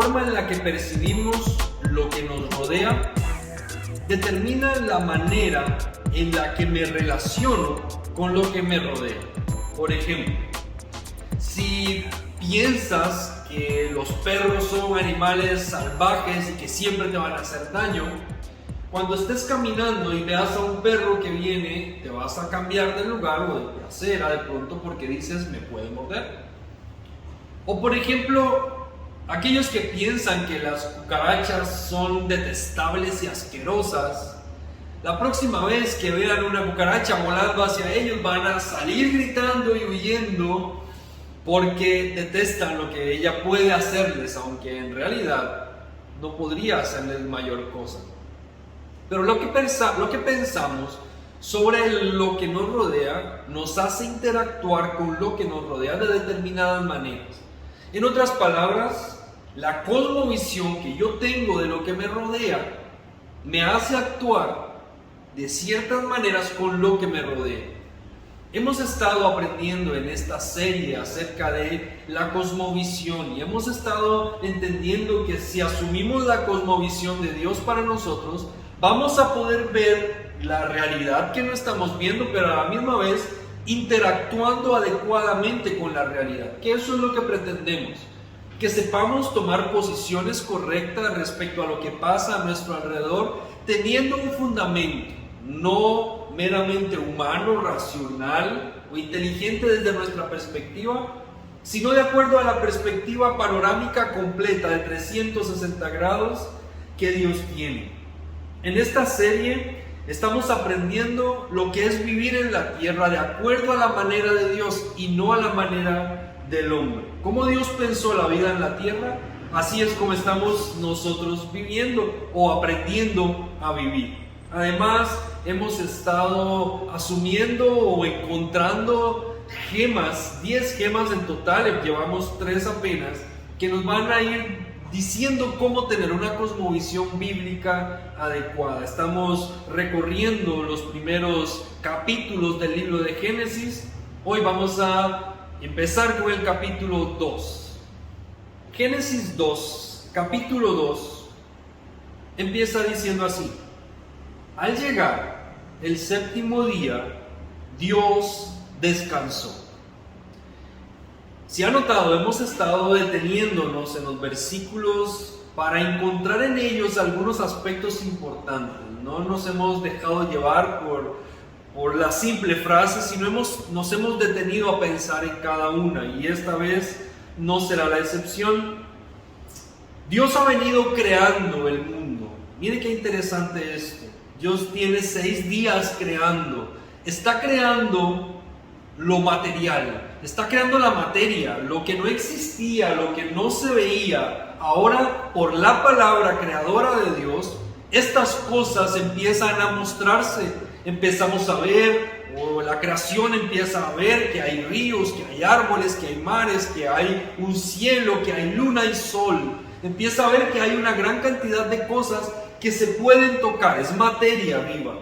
forma en la que percibimos lo que nos rodea determina la manera en la que me relaciono con lo que me rodea. Por ejemplo, si piensas que los perros son animales salvajes y que siempre te van a hacer daño, cuando estés caminando y veas a un perro que viene, te vas a cambiar de lugar o de acera de pronto porque dices, me puede morder. O por ejemplo, aquellos que piensan que las cucarachas son detestables y asquerosas, la próxima vez que vean una cucaracha volando hacia ellos van a salir gritando y huyendo porque detestan lo que ella puede hacerles, aunque en realidad no podría hacerles mayor cosa. Pero lo que pensamos sobre lo que nos rodea nos hace interactuar con lo que nos rodea de determinadas maneras. En otras palabras, la cosmovisión que yo tengo de lo que me rodea me hace actuar de ciertas maneras con lo que me rodea. Hemos estado aprendiendo en esta serie acerca de la cosmovisión y hemos estado entendiendo que si asumimos la cosmovisión de Dios para nosotros, vamos a poder ver la realidad que no estamos viendo, pero a la misma vez interactuando adecuadamente con la realidad, que eso es lo que pretendemos, que sepamos tomar posiciones correctas respecto a lo que pasa a nuestro alrededor, teniendo un fundamento, no meramente humano, racional o inteligente desde nuestra perspectiva, sino de acuerdo a la perspectiva panorámica completa de 360 grados que Dios tiene. En esta serie estamos aprendiendo lo que es vivir en la tierra de acuerdo a la manera de Dios y no a la manera del hombre. Como Dios pensó la vida en la tierra, así es como estamos nosotros viviendo o aprendiendo a vivir. Además, hemos estado asumiendo o encontrando gemas, 10 gemas en total, llevamos 3 apenas, que nos van a ir diciendo cómo tener una cosmovisión bíblica adecuada. Estamos recorriendo los primeros capítulos del libro de Génesis. Hoy vamos a empezar con el capítulo 2. Génesis 2, capítulo 2, empieza diciendo así: al llegar el séptimo día, Dios descansó. Si ha notado, hemos estado deteniéndonos en los versículos para encontrar en ellos algunos aspectos importantes. No nos hemos dejado llevar por la simple frase, sino nos hemos detenido a pensar en cada una, y esta vez no será la excepción. Dios ha venido creando el mundo. Mire qué interesante esto. Dios tiene 6 días creando. Está creando lo material. Está creando la materia, lo que no existía, lo que no se veía. Ahora, por la palabra creadora de Dios, estas cosas empiezan a mostrarse. Empezamos a ver, o la creación empieza a ver que hay ríos, que hay árboles, que hay mares, que hay un cielo, que hay luna y sol. Empieza a ver que hay una gran cantidad de cosas que se pueden tocar, es materia viva.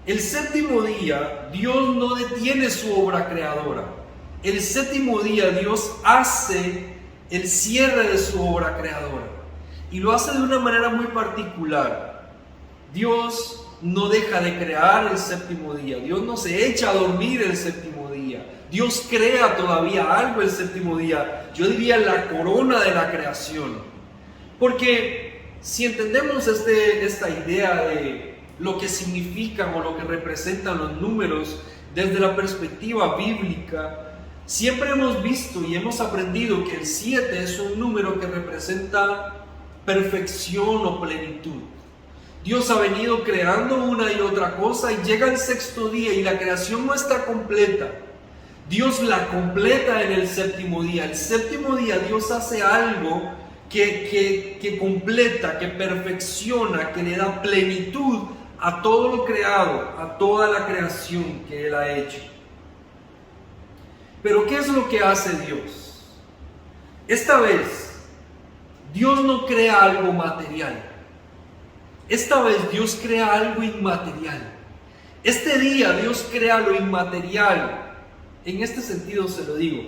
El séptimo día, Dios no detiene su obra creadora. El séptimo día, Dios hace el cierre de su obra creadora. Y lo hace de una manera muy particular. Dios no deja de crear el séptimo día. Dios no se echa a dormir el séptimo día. Dios crea todavía algo el séptimo día. Yo diría la corona de la creación. Porque si entendemos esta idea de lo que significan o lo que representan los números desde la perspectiva bíblica, siempre hemos visto y hemos aprendido que el 7 es un número que representa perfección o plenitud. Dios ha venido creando una y otra cosa y llega el sexto día y la creación no está completa. Dios la completa en el séptimo día. El séptimo día Dios hace algo que completa, que perfecciona, que le da plenitud a todo lo creado, a toda la creación que Él ha hecho. Pero ¿qué es lo que hace Dios? Esta vez, Dios no crea algo material. Esta vez Dios crea algo inmaterial. Este día Dios crea lo inmaterial. En este sentido se lo digo.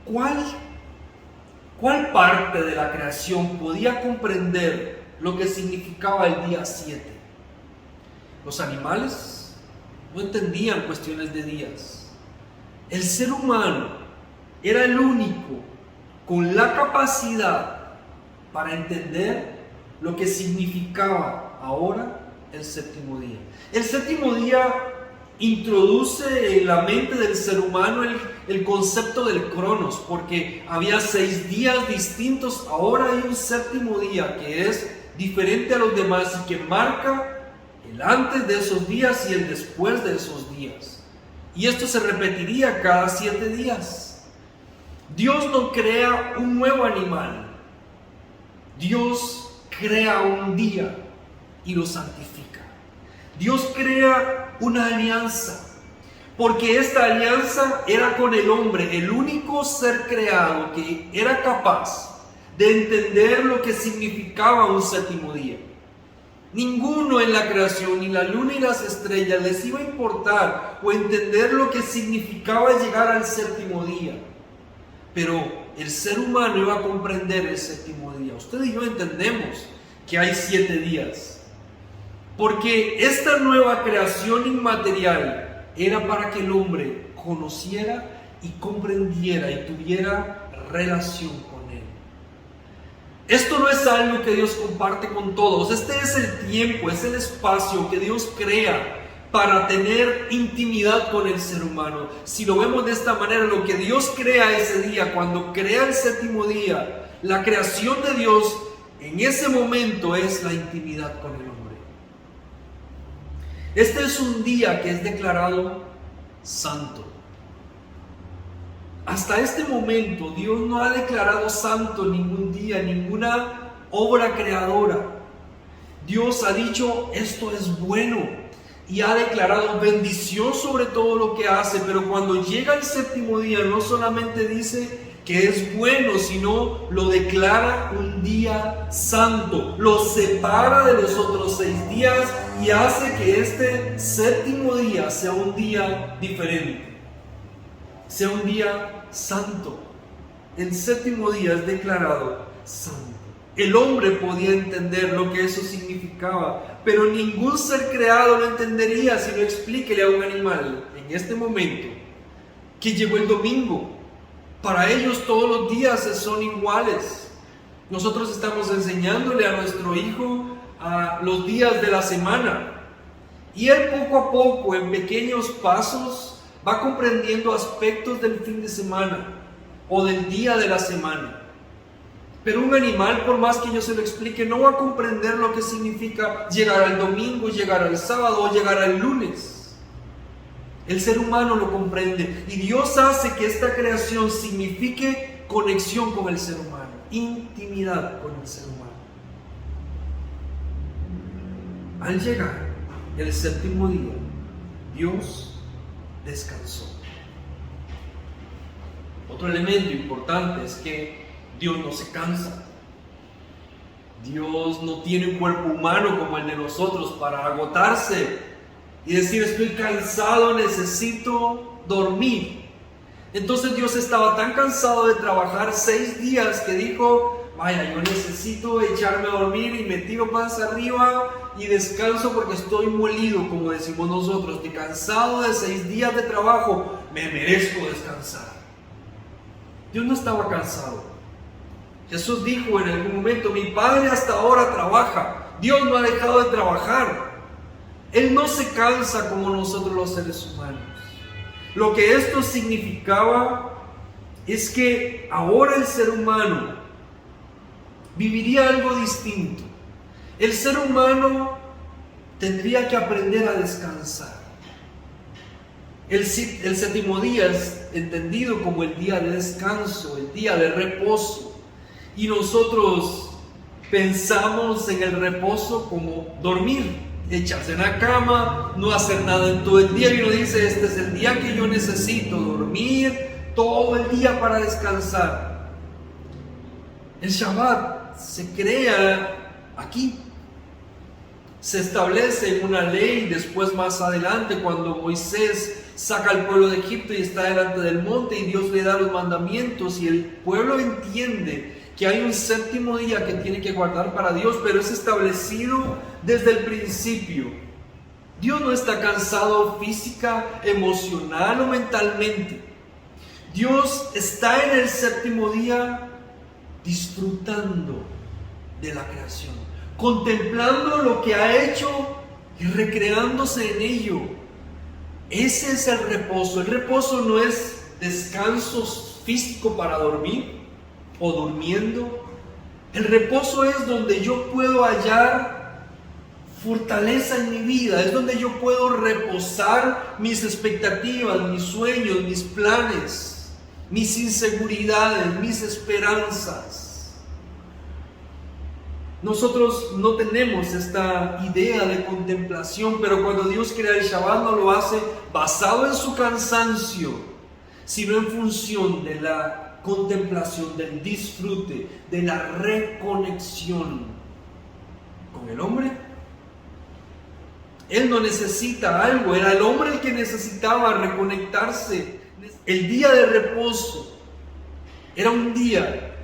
¿Cuál ¿Cuál parte de la creación podía comprender lo que significaba el día 7? Los animales no entendían cuestiones de días. El ser humano era el único con la capacidad para entender lo que significaba ahora el séptimo día. El séptimo día introduce en la mente del ser humano el concepto del cronos, porque había 6 días distintos. Ahora hay un séptimo día que es diferente a los demás y que marca el antes de esos días y el después de esos días. Y esto se repetiría cada 7 días. Dios no crea un nuevo animal. Dios crea un día y lo santifica. Dios crea una alianza, porque esta alianza era con el hombre, el único ser creado que era capaz de entender lo que significaba un séptimo día. Ninguno en la creación, ni la luna ni las estrellas, les iba a importar o entender lo que significaba llegar al séptimo día. Pero el ser humano iba a comprender el séptimo día. Usted y yo entendemos que hay 7 días, porque esta nueva creación inmaterial era para que el hombre conociera y comprendiera y tuviera relación con él. Esto no es algo que Dios comparte con todos. Este es el tiempo, es el espacio que Dios crea para tener intimidad con el ser humano. Si lo vemos de esta manera, lo que Dios crea ese día, cuando crea el séptimo día, la creación de Dios en ese momento es la intimidad con el hombre. Este es un día que es declarado santo. Hasta este momento Dios no ha declarado santo ningún día, ninguna obra creadora. Dios ha dicho esto es bueno y ha declarado bendición sobre todo lo que hace, pero cuando llega el séptimo día no solamente dice que es bueno, sino lo declara un día santo, lo separa de los otros 6 días y hace que este séptimo día sea un día diferente, sea un día santo. El séptimo día es declarado santo. El hombre podía entender lo que eso significaba, pero ningún ser creado lo entendería si no explíquele a un animal en este momento que llegó el domingo. Para ellos todos los días son iguales. Nosotros estamos enseñándole a nuestro hijo a los días de la semana y él poco a poco, en pequeños pasos, va comprendiendo aspectos del fin de semana o del día de la semana. Pero un animal, por más que yo se lo explique, no va a comprender lo que significa llegar al domingo, llegar al sábado o llegar al lunes. El ser humano lo comprende y Dios hace que esta creación signifique conexión con el ser humano, intimidad con el ser humano. Al llegar el séptimo día, Dios descansó. Otro elemento importante es que Dios no se cansa. Dios no tiene un cuerpo humano como el de nosotros para agotarse y decir estoy cansado, necesito dormir. Entonces Dios estaba tan cansado de trabajar 6 días que dijo, vaya, yo necesito echarme a dormir y me tiro panza arriba y descanso porque estoy molido, como decimos nosotros, estoy cansado de 6 días de trabajo, me merezco descansar. Dios no estaba cansado. Jesús dijo en algún momento, mi Padre hasta ahora trabaja. Dios no ha dejado de trabajar. Él no se cansa como nosotros los seres humanos. Lo que esto significaba es que ahora el ser humano viviría algo distinto. El ser humano tendría que aprender a descansar. El séptimo día es entendido como el día de descanso, el día de reposo. Y nosotros pensamos en el reposo como dormir, echarse en la cama, no hacer nada en todo el día. Y uno dice, este es el día que yo necesito dormir todo el día para descansar. El Shabbat se crea aquí. Se establece en una ley después más adelante cuando Moisés saca al pueblo de Egipto y está delante del monte y Dios le da los mandamientos y el pueblo entiende que hay un séptimo día que tiene que guardar para Dios, pero es establecido desde el principio. Dios no está cansado física, emocional o mentalmente. Dios está en el séptimo día disfrutando de la creación, contemplando lo que ha hecho y recreándose en ello. Ese es el reposo. El reposo no es descanso físico para dormir o durmiendo. El reposo es donde yo puedo hallar fortaleza en mi vida, es donde yo puedo reposar mis expectativas, mis sueños, mis planes, mis inseguridades, mis esperanzas. Nosotros no tenemos esta idea de contemplación, pero cuando Dios crea el Shabbat no lo hace basado en su cansancio, sino en función de la contemplación, del disfrute, de la reconexión con el hombre. Él no necesita algo, era el hombre el que necesitaba reconectarse. El día de reposo era un día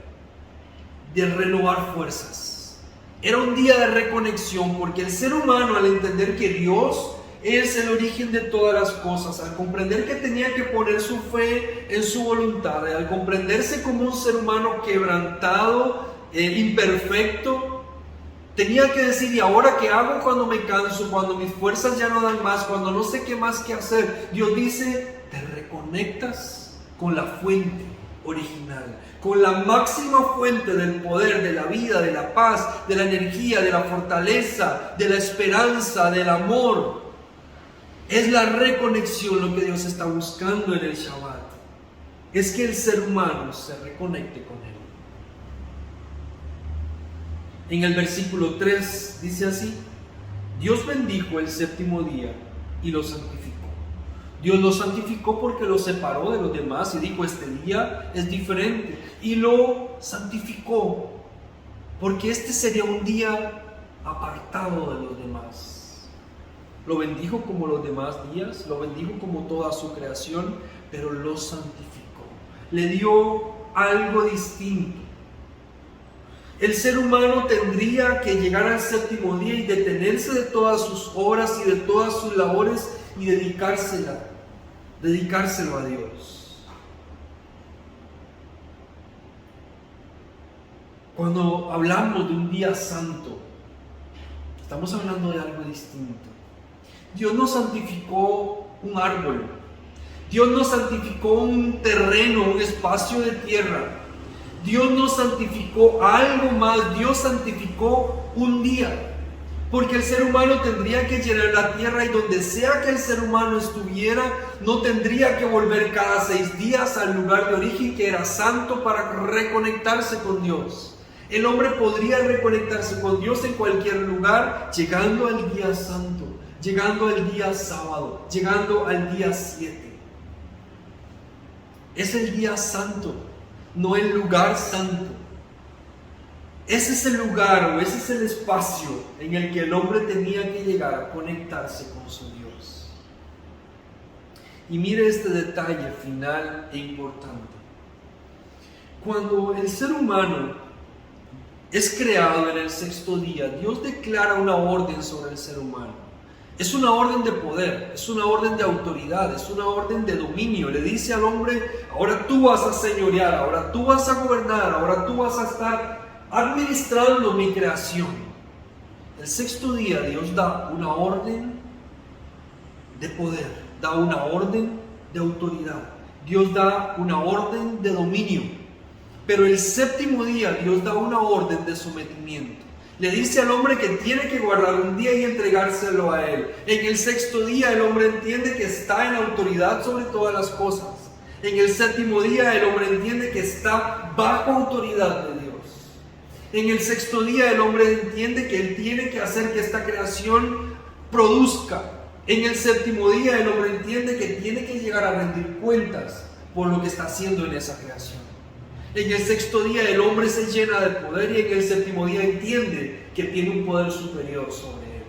de renovar fuerzas, era un día de reconexión, porque el ser humano, al entender que Dios es el origen de todas las cosas, al comprender que tenía que poner su fe en su voluntad, al comprenderse como un ser humano quebrantado, imperfecto, tenía que decir: ¿y ahora qué hago cuando me canso, cuando mis fuerzas ya no dan más, cuando no sé qué más que hacer? Dios dice: te reconectas con la fuente original, con la máxima fuente del poder, de la vida, de la paz, de la energía, de la fortaleza, de la esperanza, del amor. Es la reconexión lo que Dios está buscando en el Shabbat. Es que el ser humano se reconecte con Él. En el versículo 3 dice así: Dios bendijo el séptimo día y lo santificó. Dios lo santificó porque lo separó de los demás y dijo: este día es diferente. Y lo santificó porque este sería un día apartado de los demás. Lo bendijo como los demás días, lo bendijo como toda su creación, pero lo santificó. Le dio algo distinto. El ser humano tendría que llegar al séptimo día y detenerse de todas sus obras y de todas sus labores y dedicárselo a Dios. Cuando hablamos de un día santo, estamos hablando de algo distinto. Dios no santificó un árbol, Dios no santificó un terreno, un espacio de tierra. Dios no santificó algo más, Dios santificó un día. Porque el ser humano tendría que llenar la tierra y donde sea que el ser humano estuviera, no tendría que volver cada 6 días al lugar de origen que era santo para reconectarse con Dios. El hombre podría reconectarse con Dios en cualquier lugar, llegando al día santo, llegando al día sábado, llegando al día 7. Es el día santo, no el lugar santo. Ese es el lugar o ese es el espacio en el que el hombre tenía que llegar a conectarse con su Dios. Y mire este detalle final e importante. Cuando el ser humano es creado en el 6º día, Dios declara una orden sobre el ser humano. Es una orden de poder, es una orden de autoridad, es una orden de dominio. Le dice al hombre: ahora tú vas a señorear, ahora tú vas a gobernar, ahora tú vas a estar administrando mi creación. El 6º día Dios da una orden de poder, da una orden de autoridad, Dios da una orden de dominio. Pero el 7º día Dios da una orden de sometimiento. Le dice al hombre que tiene que guardar un día y entregárselo a Él. En el 6º día el hombre entiende que está en autoridad sobre todas las cosas. En el 7º día el hombre entiende que está bajo autoridad de Dios. En el 6º día el hombre entiende que Él tiene que hacer que esta creación produzca. En el 7º día el hombre entiende que tiene que llegar a rendir cuentas por lo que está haciendo en esa creación. En el 6º día el hombre se llena de poder y en el 7º día entiende que tiene un poder superior sobre él.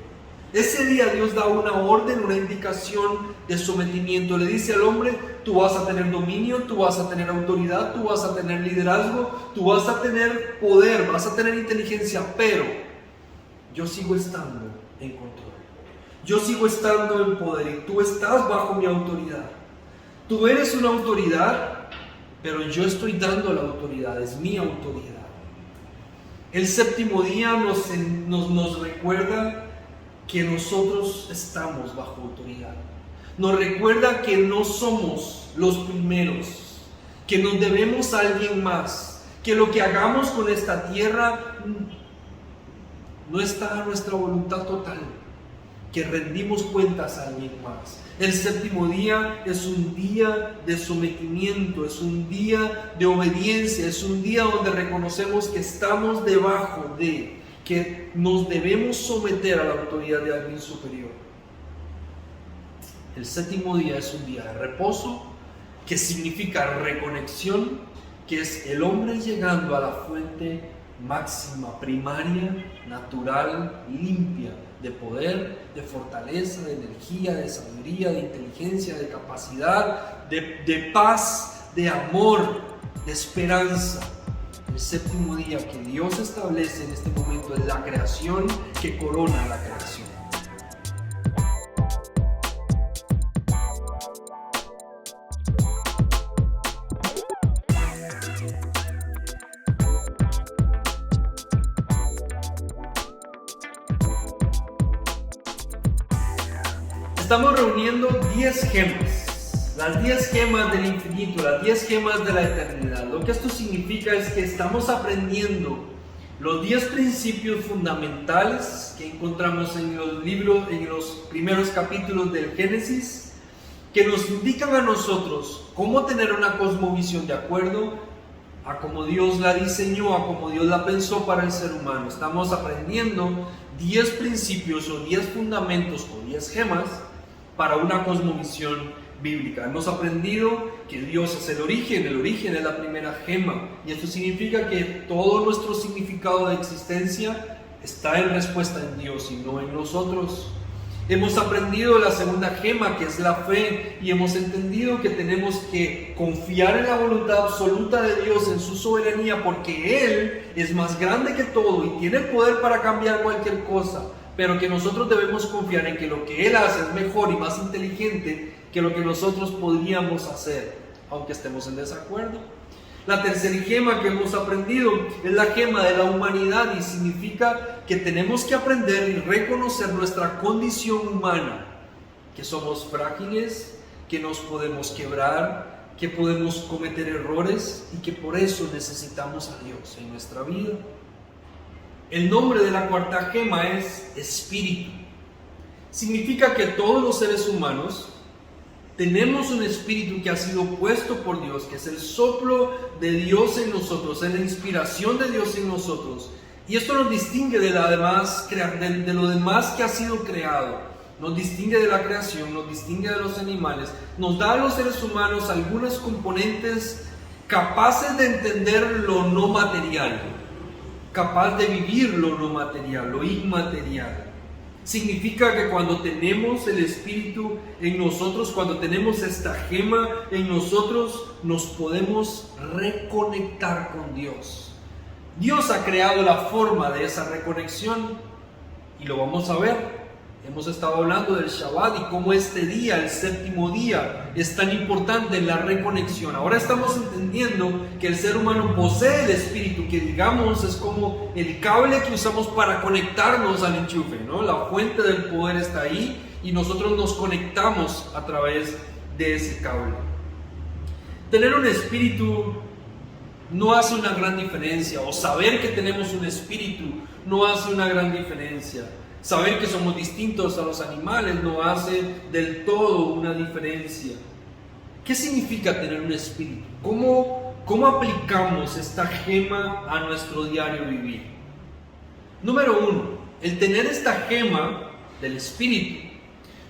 Ese día Dios da una orden, una indicación de sometimiento. Le dice al hombre: tú vas a tener dominio, tú vas a tener autoridad, tú vas a tener liderazgo, tú vas a tener poder, vas a tener inteligencia, pero yo sigo estando en control. Yo sigo estando en poder y tú estás bajo mi autoridad. Tú eres una autoridad, pero yo estoy dando la autoridad, es mi autoridad. El séptimo día nos recuerda que nosotros estamos bajo autoridad. Nos recuerda que no somos los primeros, que nos debemos a alguien más, que lo que hagamos con esta tierra no está a nuestra voluntad total, que rendimos cuentas a alguien más. El séptimo día es un día de sometimiento, es un día de obediencia, es un día donde reconocemos que estamos debajo de, que nos debemos someter a la autoridad de alguien superior. El séptimo día es un día de reposo, que significa reconexión, que es el hombre llegando a la fuente máxima, primaria, natural, limpia, de poder, de fortaleza, de energía, de sabiduría, de inteligencia, de capacidad, de paz, de amor, de esperanza. El séptimo día que Dios establece en este momento es la creación que corona la creación. Estamos reuniendo 10 gemas, las 10 gemas del infinito, las 10 gemas de la eternidad. Lo que esto significa es que estamos aprendiendo los 10 principios fundamentales que encontramos en los libros, en los primeros capítulos del Génesis, que nos indican a nosotros cómo tener una cosmovisión de acuerdo a cómo Dios la diseñó, a cómo Dios la pensó para el ser humano. Estamos aprendiendo 10 principios o 10 fundamentos o 10 gemas para una cosmovisión bíblica. Hemos aprendido que Dios es el origen es la primera gema, y esto significa que todo nuestro significado de existencia está en respuesta en Dios y no en nosotros. Hemos aprendido la segunda gema, que es la fe, y hemos entendido que tenemos que confiar en la voluntad absoluta de Dios, en su soberanía, porque Él es más grande que todo y tiene poder para cambiar cualquier cosa, pero que nosotros debemos confiar en que lo que Él hace es mejor y más inteligente que lo que nosotros podríamos hacer, aunque estemos en desacuerdo. La tercera gema que hemos aprendido es la gema de la humanidad, y significa que tenemos que aprender y reconocer nuestra condición humana, que somos frágiles, que nos podemos quebrar, que podemos cometer errores y que por eso necesitamos a Dios en nuestra vida. El nombre de la cuarta gema es espíritu. Significa que todos los seres humanos tenemos un espíritu que ha sido puesto por Dios, que es el soplo de Dios en nosotros, es la inspiración de Dios en nosotros. Y esto nos distingue de lo demás que ha sido creado. Nos distingue de la creación, nos distingue de los animales. Nos da a los seres humanos algunos componentes capaces de entender lo no material, capaz de vivir lo no material, lo inmaterial. Significa que cuando tenemos el Espíritu en nosotros, cuando tenemos esta gema en nosotros, nos podemos reconectar con Dios. Dios ha creado la forma de esa reconexión y lo vamos a ver. Hemos estado hablando del Shabbat y cómo este día, el séptimo día, es tan importante en la reconexión. Ahora estamos entendiendo que el ser humano posee el Espíritu, que digamos es como el cable que usamos para conectarnos al enchufe, ¿no? La fuente del poder está ahí y nosotros nos conectamos a través de ese cable. Tener un espíritu no hace una gran diferencia, o saber que tenemos un espíritu no hace una gran diferencia. Saber que somos distintos a los animales no hace del todo una diferencia. ¿Qué significa tener un espíritu? ¿Cómo aplicamos esta gema a nuestro diario vivir? Número 1, el tener esta gema del espíritu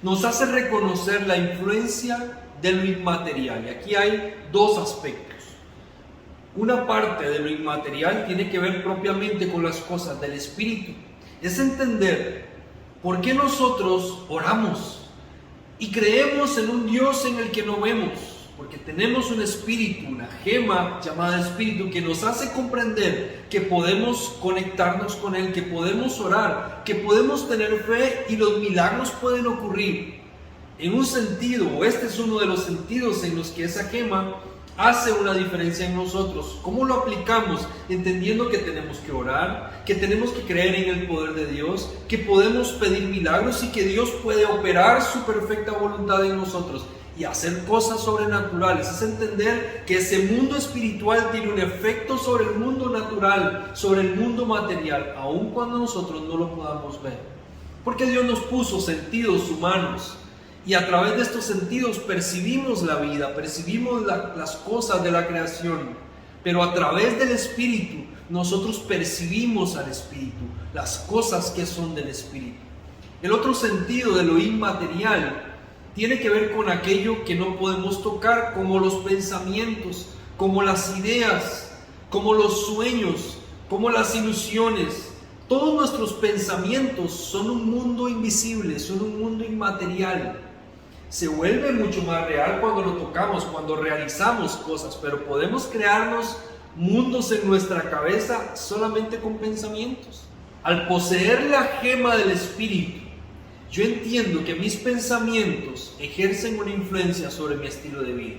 nos hace reconocer la influencia de lo inmaterial. Y aquí hay dos aspectos. Una parte de lo inmaterial tiene que ver propiamente con las cosas del espíritu. Es entender ¿Por qué nosotros oramos y creemos en un Dios en el que no vemos? Porque tenemos un espíritu, una gema llamada espíritu, que nos hace comprender que podemos conectarnos con Él, que podemos orar, que podemos tener fe y los milagros pueden ocurrir. En un sentido, o este es uno de los sentidos en los que esa gema hace una diferencia en nosotros. ¿Cómo lo aplicamos? Entendiendo que tenemos que orar, que tenemos que creer en el poder de Dios, que podemos pedir milagros y que Dios puede operar su perfecta voluntad en nosotros y hacer cosas sobrenaturales. Es entender que ese mundo espiritual tiene un efecto sobre el mundo natural, sobre el mundo material, aun cuando nosotros no lo podamos ver. Porque Dios nos puso sentidos humanos y a través de estos sentidos percibimos la vida, percibimos las cosas de la creación, pero a través del Espíritu nosotros percibimos al Espíritu, las cosas que son del Espíritu. El otro sentido de lo inmaterial tiene que ver con aquello que no podemos tocar, como los pensamientos, como las ideas, como los sueños, como las ilusiones. Todos nuestros pensamientos son un mundo invisible, son un mundo inmaterial. Se vuelve mucho más real cuando lo tocamos, cuando realizamos cosas, pero podemos crearnos mundos en nuestra cabeza solamente con pensamientos. Al poseer la gema del Espíritu, yo entiendo que mis pensamientos ejercen una influencia sobre mi estilo de vida.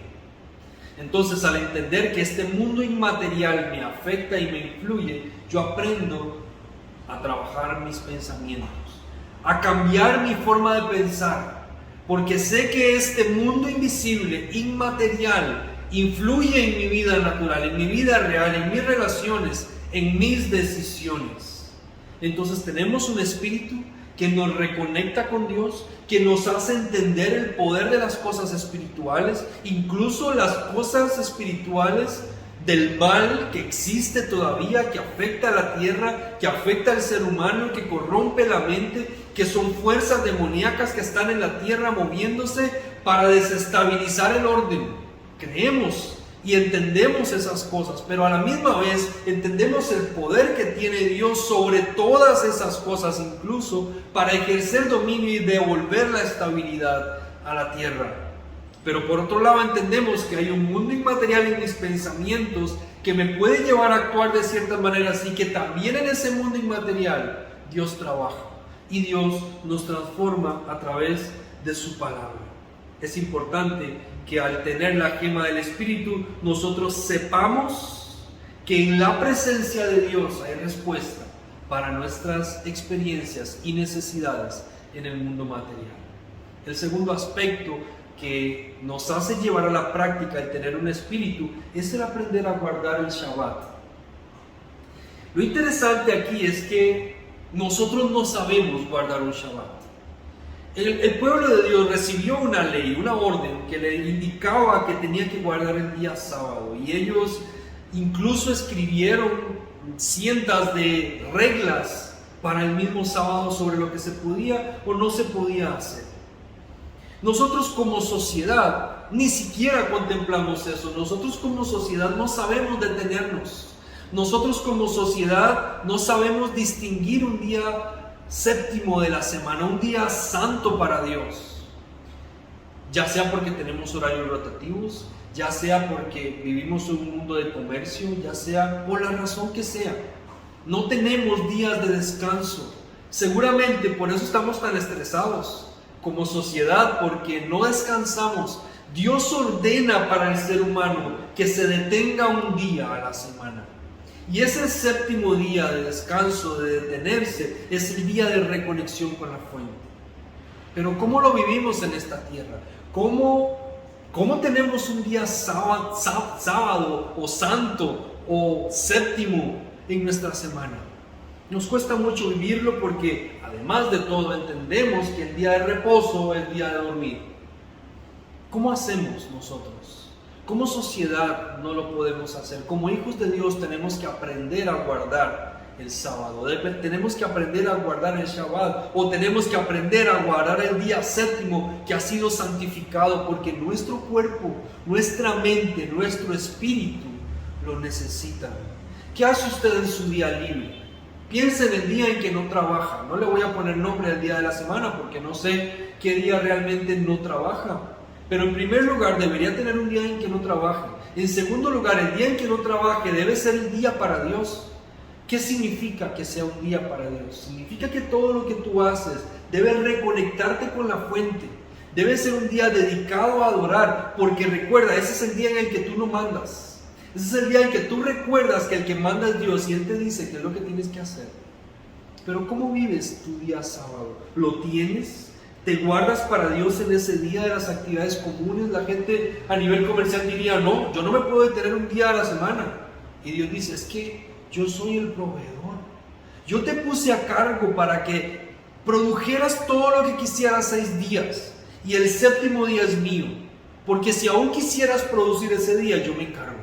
Entonces, al entender que este mundo inmaterial me afecta y me influye, yo aprendo a trabajar mis pensamientos, a cambiar mi forma de pensar, porque sé que este mundo invisible, inmaterial, influye en mi vida natural, en mi vida real, en mis relaciones, en mis decisiones. Entonces tenemos un espíritu que nos reconecta con Dios, que nos hace entender el poder de las cosas espirituales, incluso las cosas espirituales del mal que existe todavía, que afecta a la tierra, que afecta al ser humano, que corrompe la mente, que son fuerzas demoníacas que están en la tierra moviéndose para desestabilizar el orden. Creemos y entendemos esas cosas, pero a la misma vez entendemos el poder que tiene Dios sobre todas esas cosas, incluso para ejercer dominio y devolver la estabilidad a la tierra. Pero por otro lado entendemos que hay un mundo inmaterial en mis pensamientos que me puede llevar a actuar de ciertas maneras y que también en ese mundo inmaterial Dios trabaja y Dios nos transforma a través de su palabra. Es importante que al tener la gema del Espíritu nosotros sepamos que en la presencia de Dios hay respuesta para nuestras experiencias y necesidades en el mundo material. El segundo aspecto que nos hace llevar a la práctica el tener un espíritu es el aprender a guardar el Shabbat. Lo interesante aquí es que nosotros no sabemos guardar un Shabbat. El pueblo de Dios recibió una ley, una orden que le indicaba que tenía que guardar el día sábado, y ellos incluso escribieron cientos de reglas para el mismo sábado sobre lo que se podía o no se podía hacer. Nosotros como sociedad ni siquiera contemplamos eso. Nosotros como sociedad no sabemos detenernos. Nosotros como sociedad no sabemos distinguir un día séptimo de la semana, un día santo para Dios. Ya sea porque tenemos horarios rotativos, ya sea porque vivimos en un mundo de comercio, ya sea por la razón que sea. No tenemos días de descanso. Seguramente por eso estamos tan estresados como sociedad, porque no descansamos. Dios ordena para el ser humano que se detenga un día a la semana. Y ese séptimo día de descanso, de detenerse, es el día de reconexión con la fuente. Pero ¿cómo lo vivimos en esta tierra? ¿Cómo tenemos un día sábado o santo o séptimo en nuestra semana? Nos cuesta mucho vivirlo porque además de todo entendemos que el día de reposo es el día de dormir. ¿Cómo hacemos nosotros? Como sociedad no lo podemos hacer. Como hijos de Dios tenemos que aprender a guardar el sábado. Tenemos que aprender a guardar el Shabbat. O tenemos que aprender a guardar el día séptimo que ha sido santificado, porque nuestro cuerpo, nuestra mente, nuestro espíritu lo necesitan. ¿Qué hace usted en su día libre? Piensa en el día en que no trabaja. No le voy a poner nombre al día de la semana porque no sé qué día realmente no trabaja. Pero en primer lugar debería tener un día en que no trabaje. En segundo lugar, el día en que no trabaje debe ser el día para Dios. ¿Qué significa que sea un día para Dios? Significa que todo lo que tú haces debe reconectarte con la fuente. Debe ser un día dedicado a adorar, porque recuerda, ese es el día en el que tú no mandas. Ese es el día en que tú recuerdas que el que manda es Dios y Él te dice qué es lo que tienes que hacer. Pero ¿cómo vives tu día sábado? ¿Lo tienes? ¿Te guardas para Dios en ese día de las actividades comunes? La gente a nivel comercial diría, no, yo no me puedo detener un día a la semana. Y Dios dice, es que yo soy el proveedor. Yo te puse a cargo para que produjeras todo lo que quisieras 6 días. Y el séptimo día es mío. Porque si aún quisieras producir ese día, yo me encargo.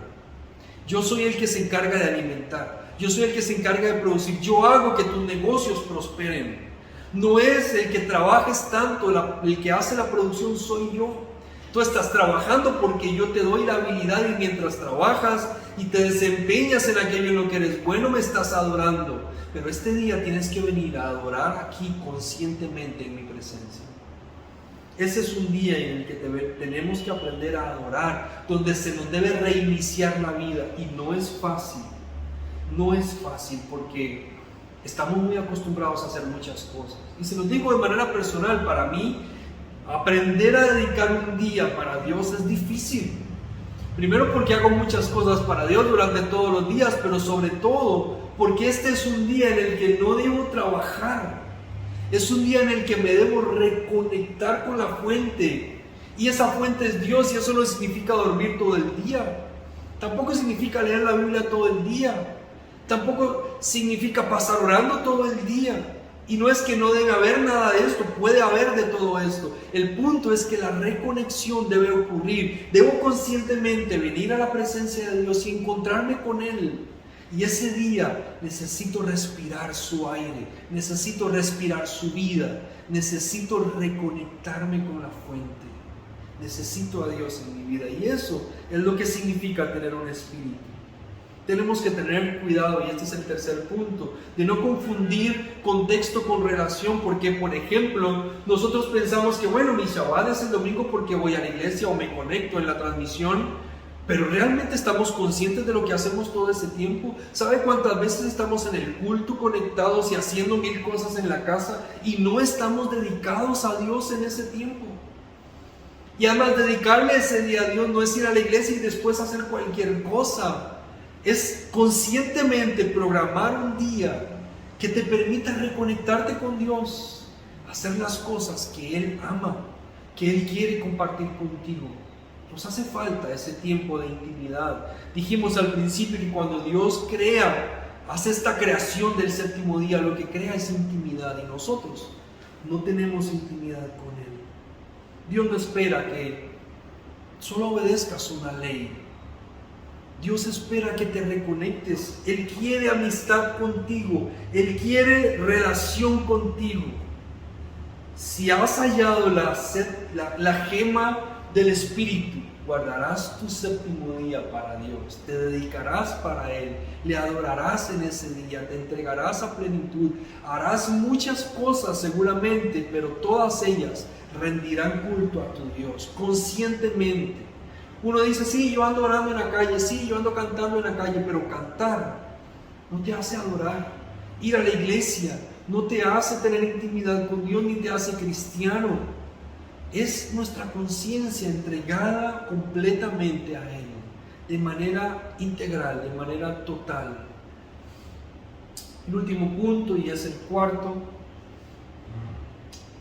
Yo soy el que se encarga de alimentar. Yo soy el que se encarga de producir. Yo hago que tus negocios prosperen. No es el que trabajes tanto, el que hace la producción soy yo. Tú estás trabajando porque yo te doy la habilidad y mientras trabajas y te desempeñas en aquello en lo que eres bueno, me estás adorando. Pero este día tienes que venir a adorar aquí conscientemente en mi presencia. Ese es un día en el que tenemos que aprender a adorar, donde se nos debe reiniciar la vida. Y no es fácil, no es fácil porque estamos muy acostumbrados a hacer muchas cosas. Y se los digo de manera personal, para mí, aprender a dedicar un día para Dios es difícil. Primero porque hago muchas cosas para Dios durante todos los días, pero sobre todo porque este es un día en el que no debo trabajar. Es un día en el que me debo reconectar con la fuente. Y esa fuente es Dios y eso no significa dormir todo el día. Tampoco significa leer la Biblia todo el día. Tampoco significa pasar orando todo el día. Y no es que no debe haber nada de esto, puede haber de todo esto. El punto es que la reconexión debe ocurrir. Debo conscientemente venir a la presencia de Dios y encontrarme con Él. Y ese día necesito respirar su aire, necesito respirar su vida, necesito reconectarme con la fuente. Necesito a Dios en mi vida y eso es lo que significa tener un espíritu. Tenemos que tener cuidado, y este es el tercer punto, de no confundir contexto con relación, porque por ejemplo, nosotros pensamos que bueno, mi Shabbat es el domingo porque voy a la iglesia o me conecto en la transmisión, pero realmente estamos conscientes de lo que hacemos todo ese tiempo. ¿Sabe cuántas veces estamos en el culto conectados y haciendo 1000 cosas en la casa y no estamos dedicados a Dios en ese tiempo? Y además dedicarle ese día a Dios no es ir a la iglesia y después hacer cualquier cosa. Es conscientemente programar un día que te permita reconectarte con Dios, hacer las cosas que Él ama, que Él quiere compartir contigo. Nos hace falta ese tiempo de intimidad. Dijimos al principio que cuando Dios hace esta creación del séptimo día, lo que crea es intimidad y nosotros no tenemos intimidad con Él. Dios no espera que solo obedezcas una ley. Dios espera que te reconectes. Él quiere amistad contigo. Él quiere relación contigo. Si has hallado la gema del Espíritu, guardarás tu séptimo día para Dios. Te dedicarás para Él. Le adorarás en ese día. Te entregarás a plenitud. Harás muchas cosas seguramente, pero todas ellas rendirán culto a tu Dios conscientemente. Uno dice, sí, yo ando orando en la calle, sí, yo ando cantando en la calle, pero cantar no te hace adorar. Ir a la iglesia no te hace tener intimidad con Dios ni te hace cristiano. Es nuestra conciencia entregada completamente a Él, de manera integral, de manera total. El último punto, y es el cuarto,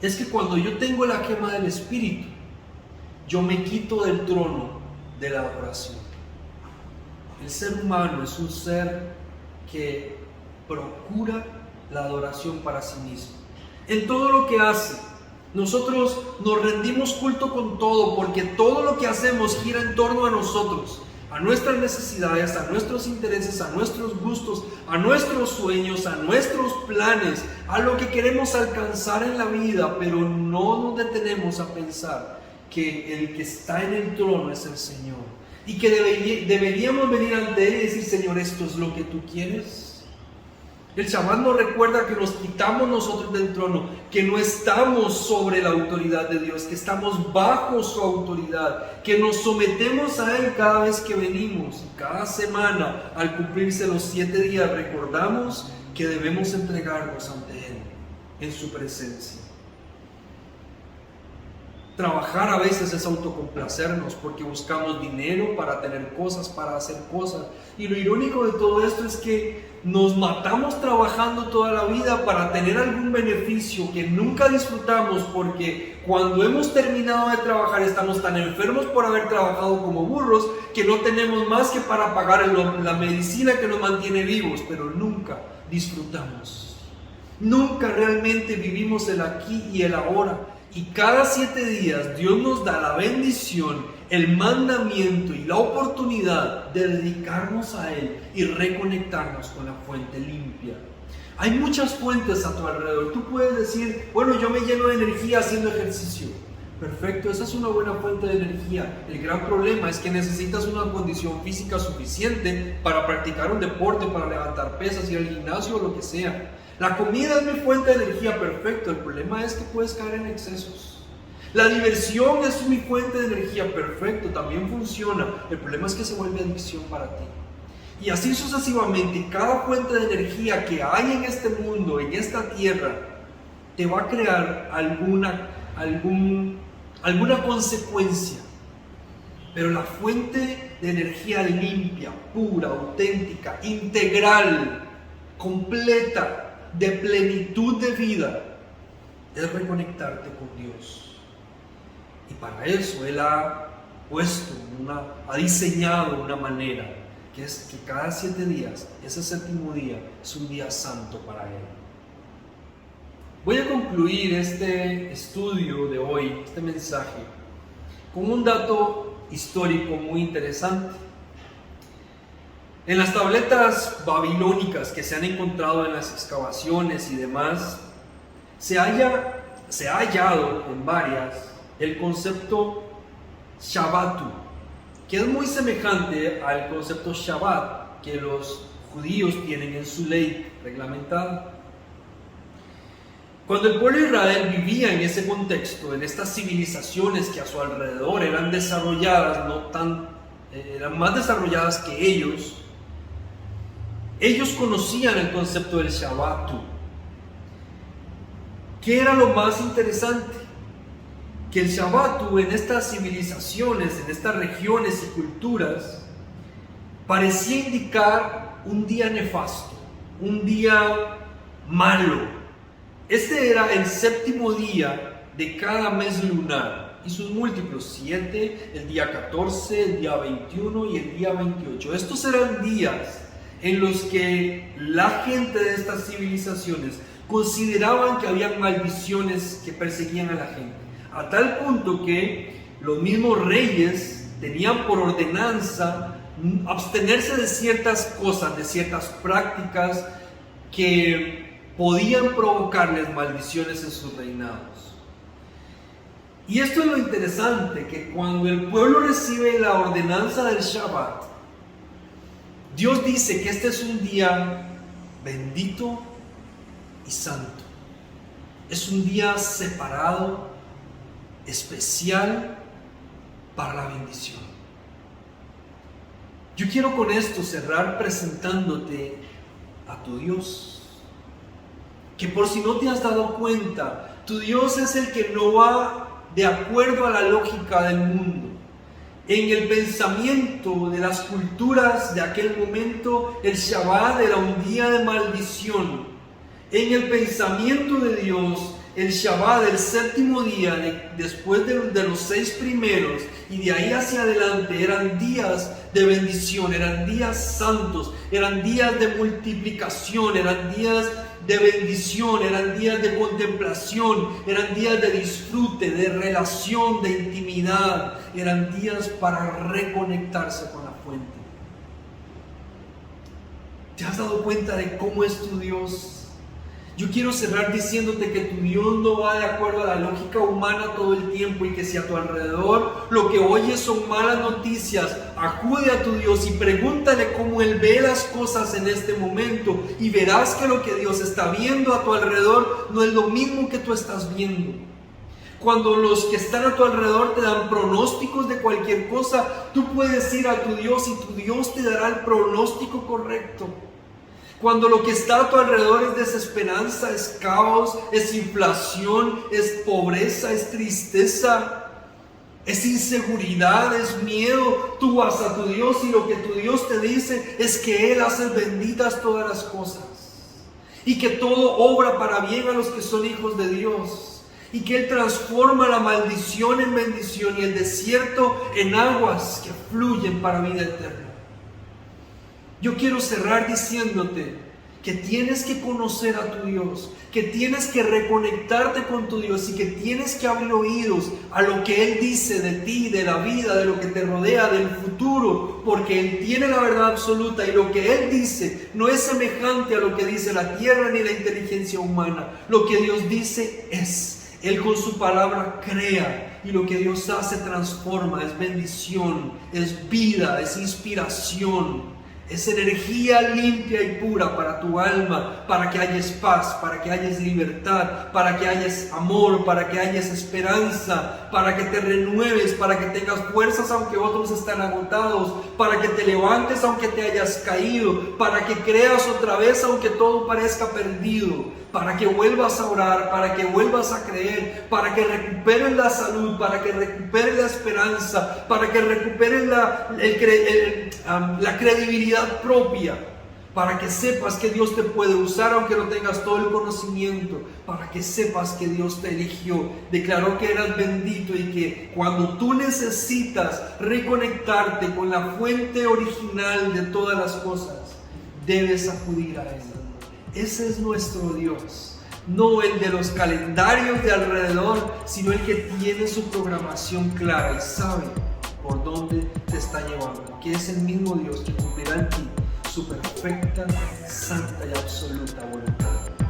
es que cuando yo tengo la gema del Espíritu, yo me quito del trono de la adoración. El ser humano es un ser que procura la adoración para sí mismo. En todo lo que hace, nosotros nos rendimos culto con todo, porque todo lo que hacemos gira en torno a nosotros, a nuestras necesidades, a nuestros intereses, a nuestros gustos, a nuestros sueños, a nuestros planes, a lo que queremos alcanzar en la vida, pero no nos detenemos a pensar que el que está en el trono es el Señor y que deberíamos venir ante Él y decir, Señor, ¿esto es lo que tú quieres? El Shabbat nos recuerda que nos quitamos nosotros del trono, que no estamos sobre la autoridad de Dios, que estamos bajo su autoridad, que nos sometemos a Él cada vez que venimos. Cada semana, al cumplirse los 7 días, recordamos que debemos entregarnos ante Él, en su presencia. Trabajar a veces es autocomplacernos porque buscamos dinero para tener cosas, para hacer cosas. Y lo irónico de todo esto es que nos matamos trabajando toda la vida para tener algún beneficio que nunca disfrutamos, porque cuando hemos terminado de trabajar estamos tan enfermos por haber trabajado como burros que no tenemos más que para pagar la medicina que nos mantiene vivos, pero nunca disfrutamos. Nunca realmente vivimos el aquí y el ahora. Y cada 7 días Dios nos da la bendición, el mandamiento y la oportunidad de dedicarnos a Él y reconectarnos con la fuente limpia. Hay muchas fuentes a tu alrededor. Tú puedes decir, bueno, yo me lleno de energía haciendo ejercicio. Perfecto, esa es una buena fuente de energía. El gran problema es que necesitas una condición física suficiente para practicar un deporte, para levantar pesas, ir al gimnasio o lo que sea. La comida es mi fuente de energía, perfecto. El problema es que puedes caer en excesos. La diversión es mi fuente de energía, perfecto, también funciona. El problema es que se vuelve adicción para ti. Y así sucesivamente, cada fuente de energía que hay en este mundo, en esta tierra, te va a crear alguna consecuencia. Pero la fuente de energía limpia, pura, auténtica, integral, completa, de plenitud de vida, es reconectarte con Dios. Y para eso Él ha diseñado una manera, que es que cada 7 días, ese 7º día, es un día santo para Él. Voy a concluir este estudio de hoy, este mensaje, con un dato histórico muy interesante. En las tabletas babilónicas que se han encontrado en las excavaciones y demás, se ha hallado en varias el concepto Shabbatu, que es muy semejante al concepto Shabbat que los judíos tienen en su ley reglamentada. Cuando el pueblo de Israel vivía en ese contexto, en estas civilizaciones que a su alrededor eran desarrolladas, eran más desarrolladas que ellos conocían el concepto del Shabbatu. ¿Qué era lo más interesante? Que el Shabbatu en estas civilizaciones, en estas regiones y culturas, parecía indicar un día nefasto, un día malo. Este era el 7º día de cada mes lunar y sus múltiplos, 7, el día 14, el día 21 y el día 28. Estos eran días en los que la gente de estas civilizaciones consideraban que había maldiciones que perseguían a la gente, a tal punto que los mismos reyes tenían por ordenanza abstenerse de ciertas cosas, de ciertas prácticas que podían provocarles maldiciones en sus reinados. Y esto es lo interesante, que cuando el pueblo recibe la ordenanza del Shabbat, Dios dice que este es un día bendito y santo. Es un día separado, especial para la bendición. Yo quiero con esto cerrar presentándote a tu Dios, que por si no te has dado cuenta, tu Dios es el que no va de acuerdo a la lógica del mundo. En el pensamiento de las culturas de aquel momento, el Shabbat era un día de maldición. En el pensamiento de Dios, el Shabbat, el 7º día, después de los 6 primeros, y de ahí hacia adelante, eran días de bendición, eran días santos, eran días de multiplicación, eran días de bendición, eran días de contemplación, eran días de disfrute, de relación, de intimidad, eran días para reconectarse con la fuente. ¿Te has dado cuenta de cómo es tu Dios? Yo quiero cerrar diciéndote que tu Dios no va de acuerdo a la lógica humana todo el tiempo, y que si a tu alrededor lo que oyes son malas noticias, acude a tu Dios y pregúntale cómo Él ve las cosas en este momento, y verás que lo que Dios está viendo a tu alrededor no es lo mismo que tú estás viendo. Cuando los que están a tu alrededor te dan pronósticos de cualquier cosa, tú puedes ir a tu Dios y tu Dios te dará el pronóstico correcto. Cuando lo que está a tu alrededor es desesperanza, es caos, es inflación, es pobreza, es tristeza, es inseguridad, es miedo, tú vas a tu Dios y lo que tu Dios te dice es que Él hace benditas todas las cosas y que todo obra para bien a los que son hijos de Dios, y que Él transforma la maldición en bendición y el desierto en aguas que fluyen para vida eterna. Yo quiero cerrar diciéndote que tienes que conocer a tu Dios, que tienes que reconectarte con tu Dios y que tienes que abrir oídos a lo que Él dice de ti, de la vida, de lo que te rodea, del futuro, porque Él tiene la verdad absoluta y lo que Él dice no es semejante a lo que dice la tierra ni la inteligencia humana. Lo que Dios dice es, Él con su palabra crea, y lo que Dios hace transforma, es bendición, es vida, es inspiración. Es energía limpia y pura para tu alma, para que hayas paz, para que hayas libertad, para que hayas amor, para que hayas esperanza, para que te renueves, para que tengas fuerzas aunque otros están agotados, para que te levantes aunque te hayas caído, para que creas otra vez aunque todo parezca perdido, para que vuelvas a orar, para que vuelvas a creer, para que recuperes la salud, para que recuperes la esperanza, para que recuperes la credibilidad propia, para que sepas que Dios te puede usar aunque no tengas todo el conocimiento, para que sepas que Dios te eligió, declaró que eras bendito y que cuando tú necesitas reconectarte con la fuente original de todas las cosas, debes acudir a Él. Ese es nuestro Dios, no el de los calendarios de alrededor, sino el que tiene su programación clara y sabe por dónde te está llevando, que es el mismo Dios que cumplirá en ti su perfecta, santa y absoluta voluntad.